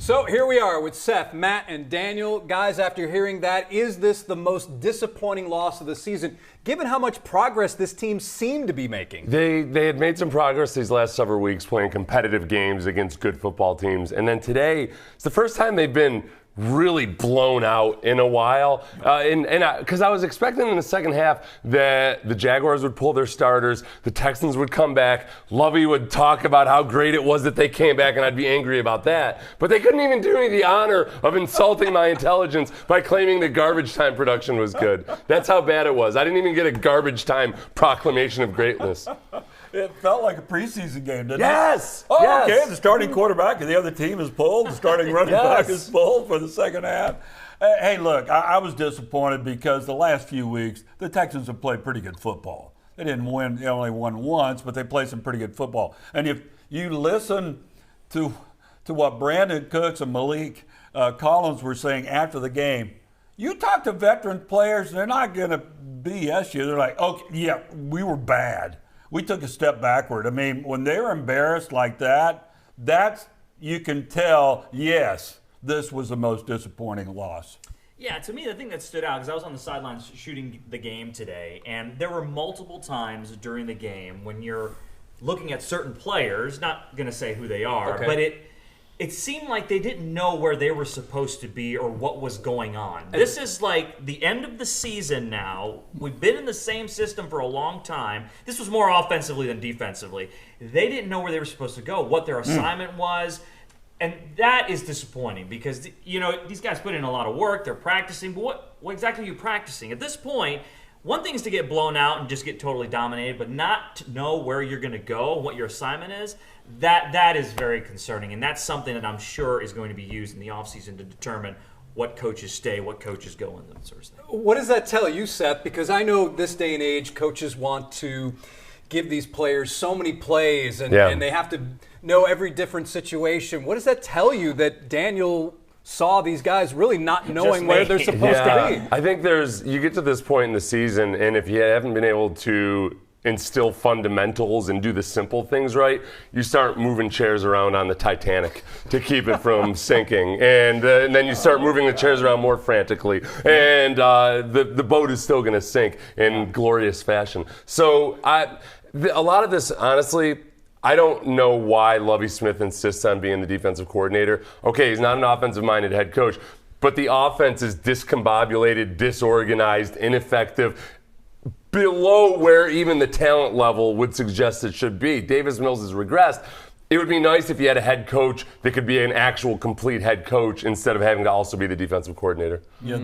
So here we are with Seth, Matt, and Daniel. Guys, after hearing that, is this the most disappointing loss of the season, given how much progress this team seemed to be making? They had made some progress these last several weeks playing competitive games against good football teams. And then today, it's the first time they've been really blown out in a while. Because I was expecting in the second half that the Jaguars would pull their starters, the Texans would come back, Lovey would talk about how great it was that they came back, and I'd be angry about that. But they couldn't even do me the honor of insulting my intelligence by claiming that garbage time production was good. That's how bad it was. I didn't even get a garbage time proclamation of greatness. It felt like a preseason game, didn't Yes! it? Oh, yes. okay. The starting quarterback of the other team is pulled. The starting running back is pulled for the second half. Hey, look, I was disappointed because the last few weeks, the Texans have played pretty good football. They didn't win. They only won once, but they played some pretty good football. And if you listen to what Brandon Cooks and Malik Collins were saying after the game, you talk to veteran players, they're not going to BS you. They're like, okay, yeah, we were bad. We took a step backward. I mean, when they're embarrassed like that, you can tell, yes, this was the most disappointing loss. Yeah, to me, the thing that stood out, because I was on the sidelines shooting the game today, and there were multiple times during the game when you're looking at certain players, not going to say who they are, but it seemed like they didn't know where they were supposed to be or what was going on. This is like the end of the season now. We've been in the same system for a long time. This was more offensively than defensively. They didn't know where they were supposed to go, what their assignment was. And that is disappointing because, you know, these guys put in a lot of work. They're practicing. But what exactly are you practicing? At this point, one thing is to get blown out and just get totally dominated, but not to know where you're going to go, what your assignment is. That is very concerning, and that's something that I'm sure is going to be used in the offseason to determine what coaches stay, what coaches go, and that sort of thing. What does that tell you, Seth? Because I know this day and age, coaches want to give these players so many plays, and they have to know every different situation. What does that tell you that Daniel saw these guys really not knowing where they're supposed to be? I think you get to this point in the season, and if you haven't been able to instill fundamentals and do the simple things right, you start moving chairs around on the Titanic to keep it from sinking, and then you start moving the chairs around more frantically, and the boat is still going to sink in glorious fashion. So a lot of this, honestly, I don't know why Lovie Smith insists on being the defensive coordinator. Okay, he's not an offensive-minded head coach, but the offense is discombobulated, disorganized, ineffective, below where even the talent level would suggest it should be. Davis Mills has regressed. It would be nice if you had a head coach that could be an actual complete head coach instead of having to also be the defensive coordinator. Yeah,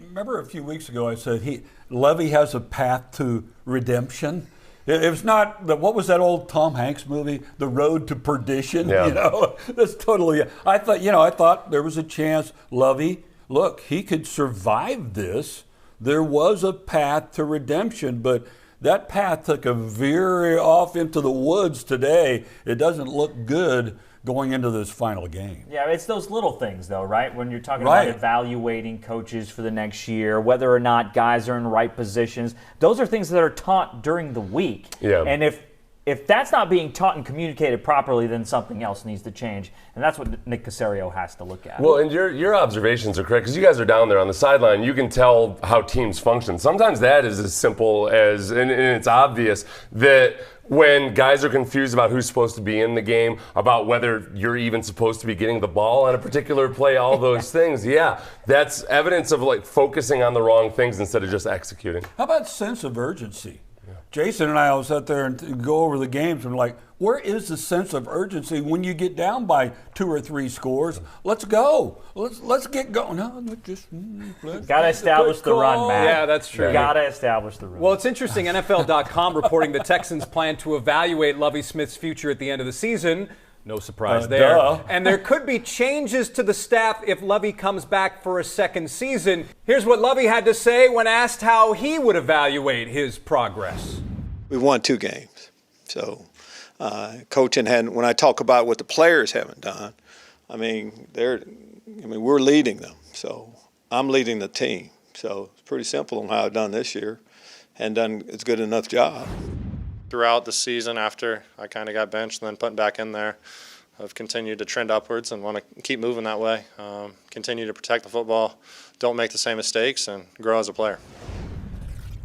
remember a few weeks ago I said Lovie has a path to redemption. It was not, what was that old Tom Hanks movie, The Road to Perdition? Yeah. You know, that's totally, I thought there was a chance Lovie, look, he could survive this. There was a path to redemption, but that path took a veer off into the woods today. It doesn't look good going into this final game. Yeah, it's those little things, though, right? When you're talking about evaluating coaches for the next year, whether or not guys are in right positions, those are things that are taught during the week. Yeah. And if that's not being taught and communicated properly, then something else needs to change. And that's what Nick Caserio has to look at. Well, and your observations are correct, because you guys are down there on the sideline. You can tell how teams function. Sometimes that is as simple as, and it's obvious, that when guys are confused about who's supposed to be in the game, about whether you're even supposed to be getting the ball on a particular play, all those things, that's evidence of like focusing on the wrong things instead of just executing. How about sense of urgency? Jason and I will sit there and go over the games and like, where is the sense of urgency when you get down by 2 or 3 scores? Let's go. Let's get going. No, got to establish the run, man. Yeah, that's true. Got to establish the run. Well, it's interesting. NFL.com reporting the Texans plan to evaluate Lovie Smith's future at the end of the season. No surprise there. Duh. And there could be changes to the staff if Lovie comes back for a second season. Here's what Lovie had to say when asked how he would evaluate his progress. We won 2 games. So coaching when I talk about what the players haven't done, we're leading them. So I'm leading the team. So it's pretty simple on how I've done this year and done as good enough job. Throughout the season after I kind of got benched and then put back in there, have continued to trend upwards and want to keep moving that way. Continue to protect the football, don't make the same mistakes, and grow as a player.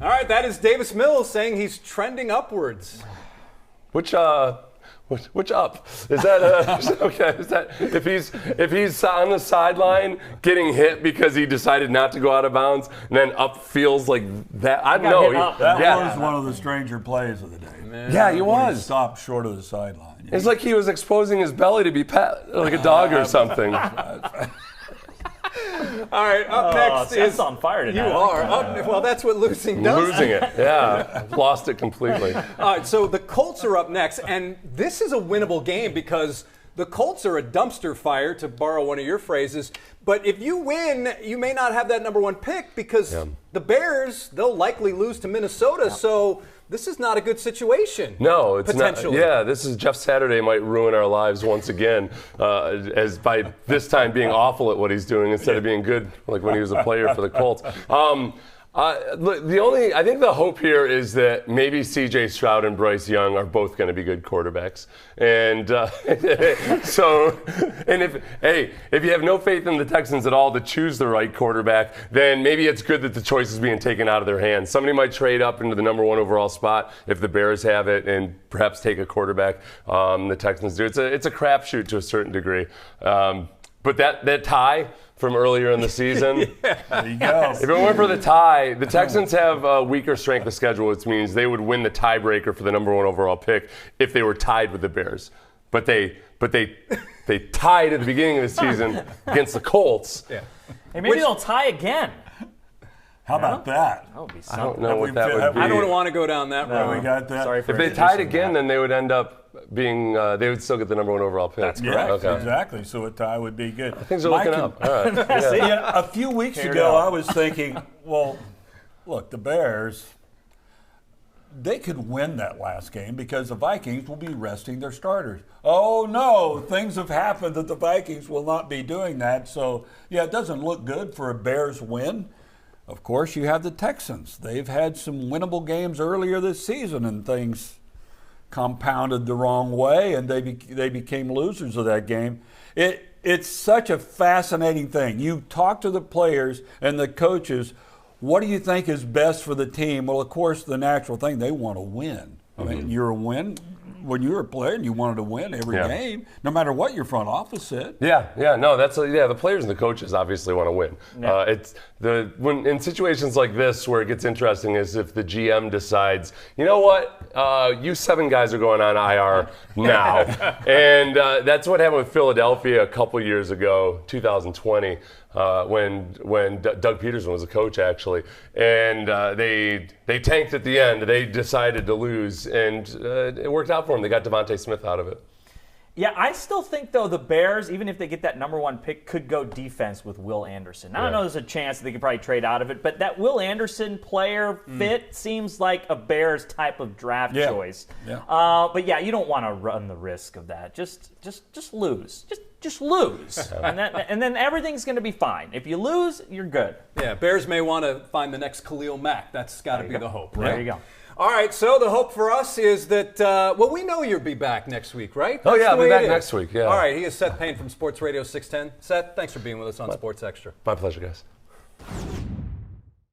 All right, that is Davis Mills saying he's trending upwards. Which up? Is that okay? Is that if he's on the sideline getting hit because he decided not to go out of bounds, and then up feels like that? I don't know. That was one of the stranger plays of the day. Man. Yeah, he was. He stopped short of the sideline. It's like he was exposing his belly to be pet like a dog or something. All right, up next is on fire tonight. You are. Well, that's what losing does. Losing it, yeah. Lost it completely. All right, so the Colts are up next, and this is a winnable game because the Colts are a dumpster fire, to borrow one of your phrases. But if you win, you may not have that number one pick because the Bears, they'll likely lose to Minnesota. So this is not a good situation. No, it's potentially. not. Yeah, this is Jeff Saturday might ruin our lives once again, as by this time being awful at what he's doing instead of being good, like when he was a player for the Colts. Look, I think the hope here is that maybe C.J. Stroud and Bryce Young are both going to be good quarterbacks, and if you have no faith in the Texans at all to choose the right quarterback, then maybe it's good that the choice is being taken out of their hands. Somebody might trade up into the number one overall spot if the Bears have it, and perhaps take a quarterback. The Texans do. It's a crapshoot to a certain degree, but that tie from earlier in the season. There you go. If it weren't for the tie, the Texans have a weaker strength of schedule, which means they would win the tiebreaker for the number one overall pick if they were tied with the Bears. But they tied at the beginning of the season against the Colts. Yeah. Hey, maybe they'll tie again. How about that? That would be I don't something. know what that would be. I don't want to go down that road. We got that. Sorry for If they tied again, then they would end up being, they would still get the number one overall pick. That's Yeah, correct. Okay. exactly. So a tie would be good. Things are looking up. All right. Yeah. Yeah, a few weeks ago, I was thinking, well, look, the Bears, they could win that last game because the Vikings will be resting their starters. Oh, no, things have happened that the Vikings will not be doing that. So, yeah, it doesn't look good for a Bears win. Of course, you have the Texans. They've had some winnable games earlier this season, and things compounded the wrong way, and they became losers of that game. It's such a fascinating thing. You talk to the players and the coaches, what do you think is best for the team? Well, of course, the natural thing, they want to win. I mean, you're a win. When you were a player and you wanted to win every game, no matter what your front office said. The players and the coaches obviously want to win. Yeah. When in situations like this where it gets interesting is if the GM decides, you know what, you 7 guys are going on IR now, and that's what happened with Philadelphia a couple years ago, 2020. When Doug Peterson was a coach, actually, and they tanked at the end. They decided to lose, and it worked out for them. They got Devontae Smith out of it. Yeah, I still think, though, the Bears, even if they get that number one pick, could go defense with Will Anderson. I know there's a chance that they could probably trade out of it, but that Will Anderson player fit seems like a Bears type of draft choice. Yeah. But yeah, you don't want to run the risk of that. Just lose. Just lose. And then everything's going to be fine. If you lose, you're good. Yeah, Bears may want to find the next Khalil Mack. That's got to be the hope, right? There you go. All right, so the hope for us is that, we know you'll be back next week, right? Oh, yeah, That's I'll the be way back it is. next week, yeah. All right, he is Seth Payne from Sports Radio 610. Seth, thanks for being with us on Sports Extra. My pleasure, guys.